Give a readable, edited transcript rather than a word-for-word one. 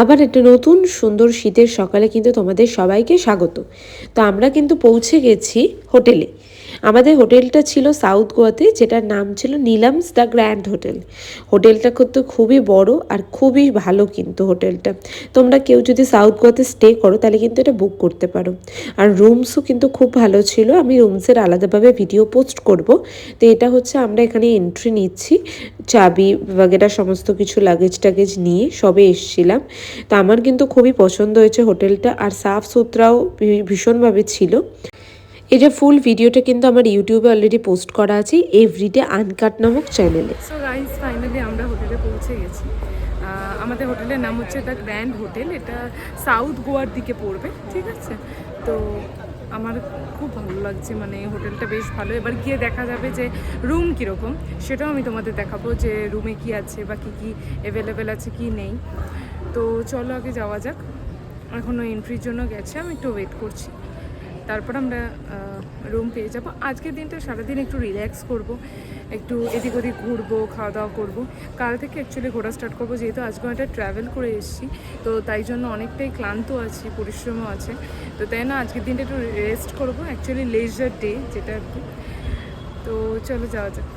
আবার একটা নতুন সুন্দর শীতের সকালে কিন্তু তোমাদের সবাইকে স্বাগত। তো আমরা কিন্তু পৌঁছে গেছি হোটেলে। আমাদের হোটেলটা ছিল সাউথ গোয়াতে, যেটার নাম ছিল নীলামস দ্য গ্র্যান্ড হোটেল। হোটেলটা কিন্তু খুবই বড় আর খুবই ভালো কিন্তু হোটেলটা। তোমরা কেউ যদি সাউথ গোয়াতে স্টে করো তাহলে কিন্তু এটা বুক করতে পারো। আর রুমসও কিন্তু খুব ভালো ছিল, আমি রুমসের আলাদাভাবে ভিডিও পোস্ট করব। তো এটা হচ্ছে আমরা এখানে এন্ট্রি নিচ্ছি, চাবি বাগেরা সমস্ত কিছু লাগেজ টাগেজ নিয়ে সবে এসছিলাম। তো আমার কিন্তু খুবই পছন্দ হয়েছে হোটেলটা, আর সাফ সুতরাও ভীষণভাবে ছিল। এই যে ফুল ভিডিওটা কিন্তু আমার ইউটিউবে অলরেডি পোস্ট করা আছে, এভরিডে আনকাট নামক চ্যানেলে। সো গাইস, ফাইনালি আমরা হোটেলে পৌঁছে গেছি। আমাদের হোটেলের নাম হচ্ছে দ্য গ্র্যান্ড হোটেল। এটা সাউথ গোয়ার দিকে পড়বে, ঠিক আছে? তো আমার খুব ভালো লাগছে, মানে হোটেলটা বেশ ভালো। এবার গিয়ে দেখা যাবে যে রুম কীরকম, সেটাও আমি তোমাদের দেখাবো যে রুমে কি আছে বা কী কী অ্যাভেলেবেল আছে কি নেই। তো চলো আগে যাওয়া যাক। এখনও এন্ট্রির জন্য গেছে, আমি একটু ওয়েট করছি, তারপর আমরা রুম পেয়ে যাবো। আজকের দিনটা সারাদিন একটু রিল্যাক্স করব, একটু এদিক ওদিক ঘুরবো, খাওয়া দাওয়া করবো। কাল থেকে অ্যাকচুয়ালি ঘোরা স্টার্ট করবো, যেহেতু আজকে একটা ট্রাভেল করে এসেছি, তো তাই জন্য অনেকটাই ক্লান্ত আছি, পরিশ্রমও আছে। তো তাই না আজকের দিনটা একটু রেস্ট করবো, অ্যাকচুয়ালি লেজার ডে যেটা আর কি। তো চলো যাওয়া যাক।